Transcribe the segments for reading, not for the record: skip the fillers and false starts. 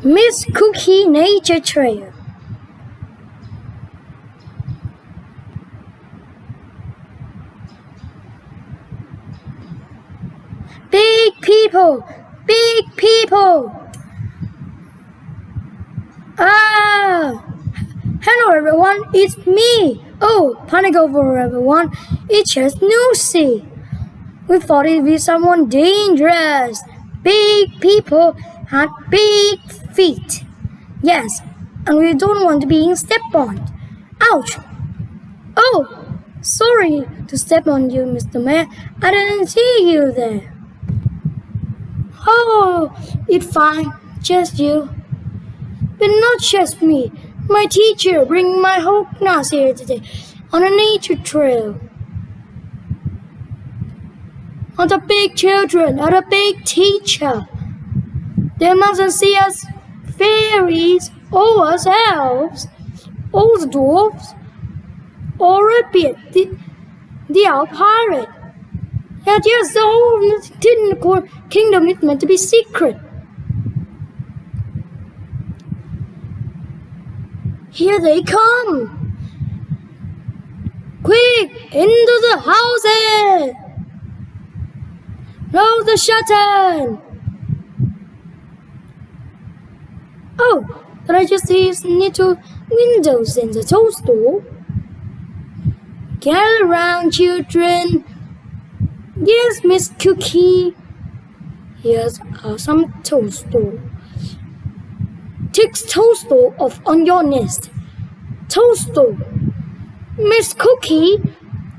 Miss Cookie Nature Trail. Big people, big people. Hello everyone, it's me. Oh, panic over everyone. It's just Lucy. We thought it'd be someone dangerous. Big people had big feet. Yes, and we don't want to be stepped on. Ouch! Oh, sorry to step on you, Mr. Mayor. I didn't see you there. Oh, it's fine, just you. But not just me. My teacher bring my whole class here today on a nature trail. Not the big children, not a big teacher. They mustn't see us fairies or us elves or the dwarfs or a bit the owl pirate. And yes, the whole kingdom is meant to be secret. Here they come! Quick, into the houses! Close the shutter! Oh, but I just see little windows in the toadstool. Gather round, children. Yes, Miss Cookie. Here's some toadstool. Take toadstool off on your nest. Toadstool. Miss Cookie,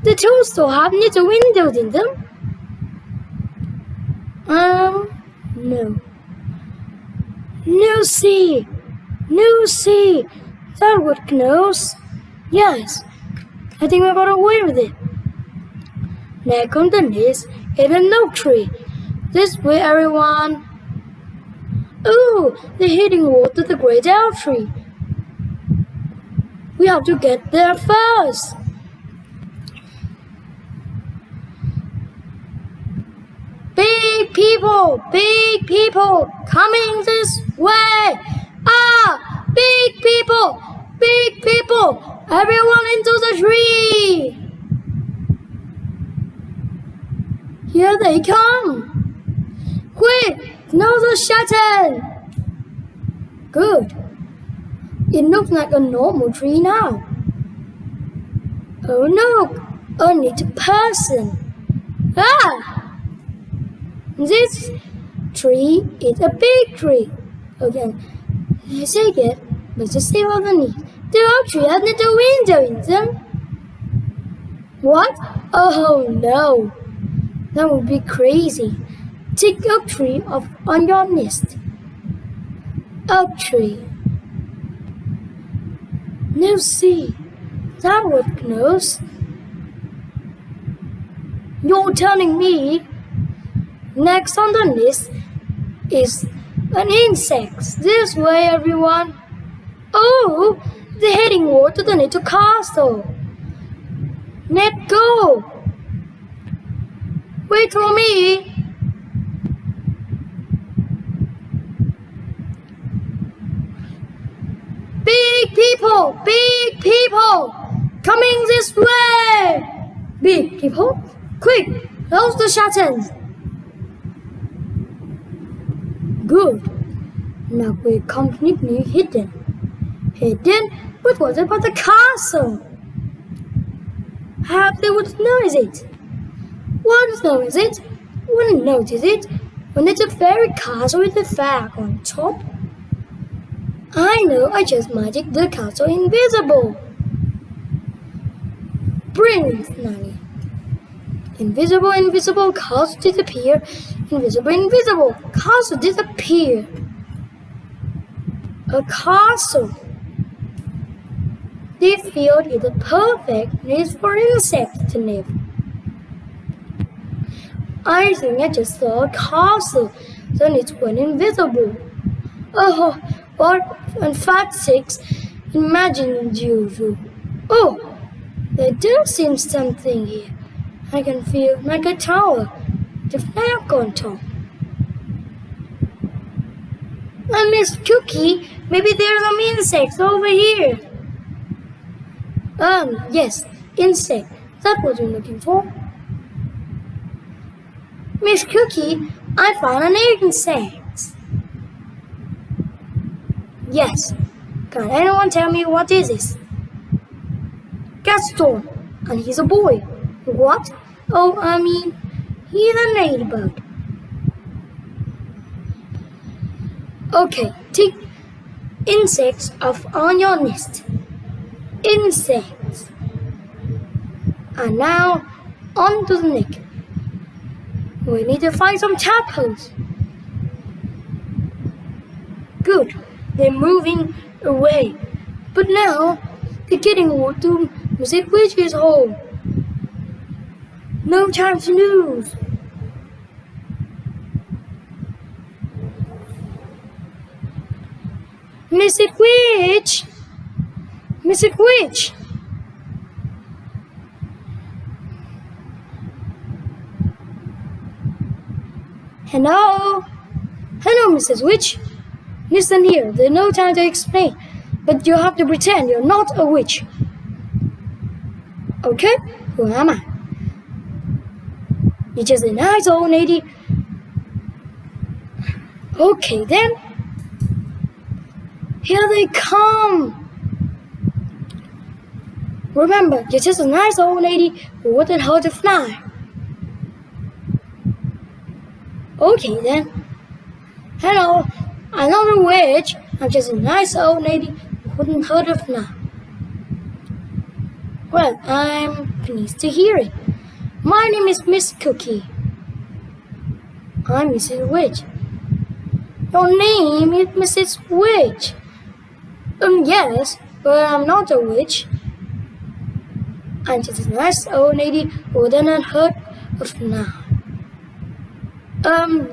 the toadstool have little windows in them. No. Lucy! Lucy! That would close. Yes, I think we got away with it. Next on the list is an oak tree. This way, everyone. Oh, they're heading toward the great elm tree. We have to get there first. Big people, coming this way. Big people, everyone into the tree. Here they come. Quick, close the shutter. Good. It looks like a normal tree now. Oh no, a little person. This tree is a big tree. Again, I say it, but just save all the need. The oak tree has little window in them. What? Oh no, that would be crazy. Take oak tree off on your nest. Oak tree. No, see, that would close. You're telling me next on the list is an insect. This way, everyone. Oh, they're heading toward the little castle. Let go. Wait for me. Big people, coming this way. Big people, quick, close the shutters. Good. Now we're completely hidden. But what about the castle? How they would notice it? Wouldn't notice it. Wouldn't notice it when it's a fairy castle with a flag on top. I know, I just magic the castle invisible. Brilliant, Nanny. Invisible, castle disappear. Invisible, castle disappear. A castle. This field is a perfect place for insects to live. I think I just saw a castle, then it went invisible. Oh, what and Fat 6 imagined you. Oh, there does seem something here. I can feel like a tower, the flag on top. Miss Cookie, maybe there's some insects over here. Yes, insect. That's what you're looking for. Miss Cookie, I found an insect. Yes. Can anyone tell me what is this? Gaston, and he's a boy. What? Oh, he's a ladybird. Okay, take insects off on your list. Insects. And now, on to the neck. We need to find some tadpoles. Good, they're moving away. But now, they're getting to Mrs. Witch's hole. No time to lose. Mrs. Witch! Mrs. Witch! Hello? Hello, Mrs. Witch. Listen here, there's no time to explain, but you have to pretend you're not a witch. Okay? Who am I? You're just a nice old lady. Okay then. Here they come. Remember, you're just a nice old lady who wouldn't hurt to fly. Okay then. Hello, I'm not a witch. I'm just a nice old lady who wouldn't hurt to fly. Well, I'm pleased to hear it. My name is Miss Cookie. I'm Mrs. Witch. Your name is Mrs. Witch. Yes, but I'm not a witch. I'm just a nice old lady who wouldn't hurt a fly.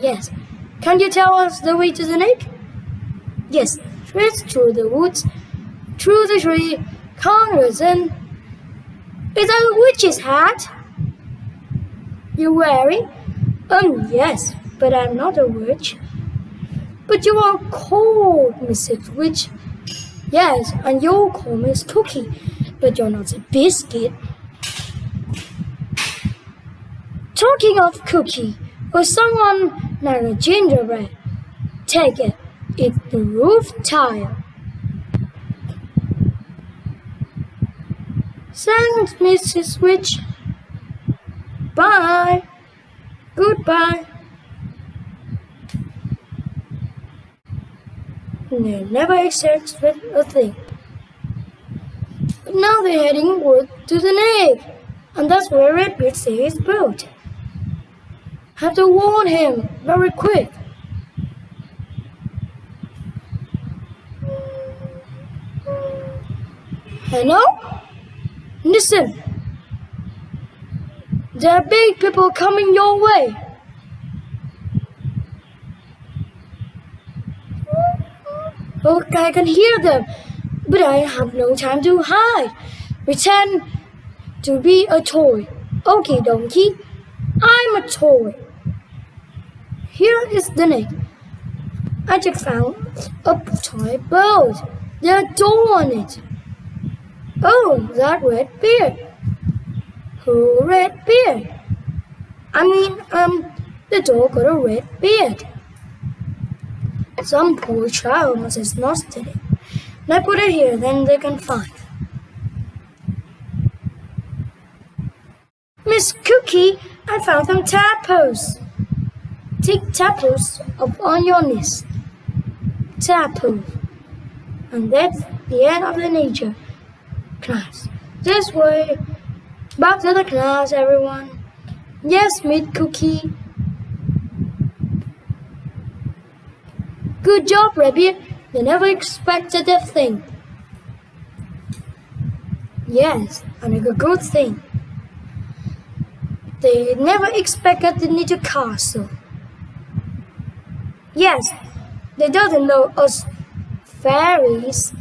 Yes. Can you tell us the way to the lake? Yes, straight through the woods, through the tree, corners and... Is that a witch's hat you're wearing? Yes, but I'm not a witch. But you are called Mrs. Witch. Yes, and you're called Miss Cookie, but you're not a biscuit. Talking of cookie, or someone like a gingerbread, take it. It's the roof tile. Thanks, Mrs. Witch. Bye. Goodbye. They never expected a thing. But now they're heading west to the lake, and that's where Redbeard stays his boat. Have to warn him very quick. Hello? Listen. There are big people coming your way. Okay, I can hear them, but I have no time to hide. Pretend to be a toy. Okay, donkey, I'm a toy. Here is the lake. I just found a toy boat. There's a door on it. Oh, that Redbeard. Who Redbeard? The dog got a red beard. Some poor child must have lost it. Now put it here, then they can find. Miss Cookie, I found some tadpoles. Take tadpoles up on your list. Tadpoles. And that's the end of the nature class. This way. Back to the class, everyone. Yes, Miss Cookie. Good job, Rabbit. They never expected that thing. Yes, and a good thing. They never expected the little castle. Yes, they don't know us fairies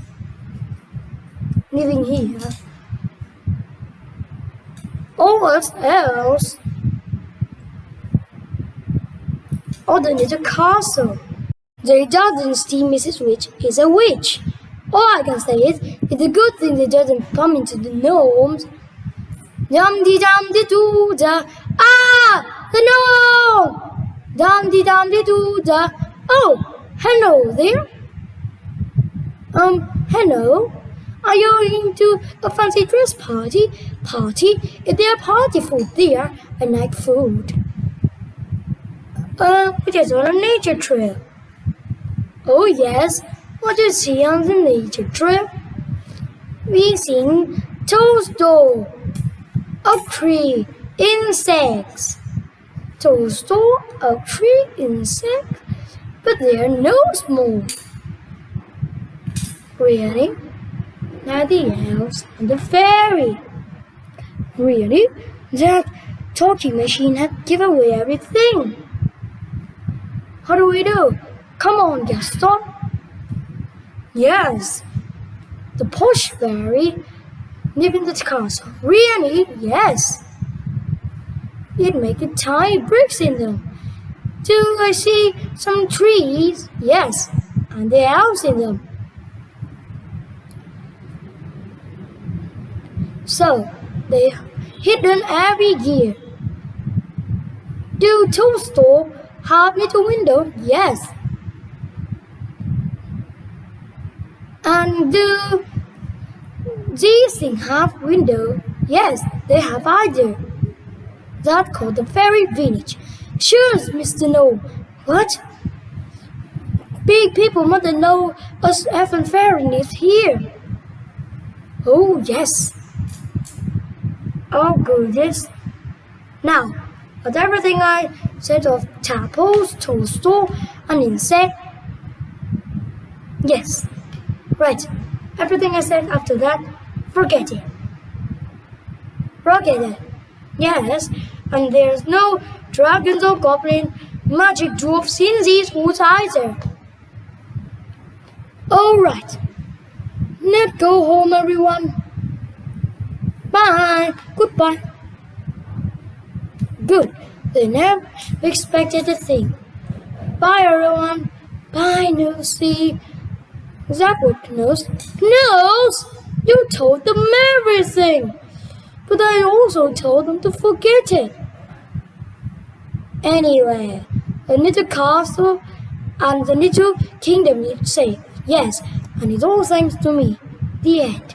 living here. All us else. Or the little castle. They doesn't see Mrs. Witch is a witch. All I can say is, it's a good thing they doesn't come into the gnomes. Dum-dee-dum-dee-doo-da. Ah! The gnome! Dum-dee-dum-dee-doo-da. Oh, hello there. Hello? Are you into a fancy dress party? Is there party food there? I like food. We're just on a nature trail. Oh yes, what do you see on the nature trail? We see toadstool, oak tree, insects. Toadstool, oak tree, insects, but they are no small. Really? Now the elves and the fairy. Really? That talking machine had given away everything. How do we do? Come on, Gaston. Yes. The posh fairy live in the castle. Really? Yes. It make the tiny bricks in them. Do I see some trees? Yes. And the elves in them. So, they hidden every year. Do toadstool have little window? Yes. And do these things have window? Yes, they have either. That's called the fairy village. Sure, Mr. Gnome. What? Big people must know us elf and fairy lives here. Oh, yes. Oh, goodness. Now, but everything I said of tadpoles, toadstool, and insect? Yes. Right. Everything I said after that, forget it. Forget it. Yes, and there's no dragons or goblin, magic dwarfs in these woods either. Alright. Let's go home, everyone. Bye. Goodbye. Good. They never expected a thing. Bye, everyone. Bye, Nosy. Is that what Nose? Nose! You told them everything. But I also told them to forget it. Anyway, the little castle and the little kingdom is safe. Yes, and it's all thanks to me. The end.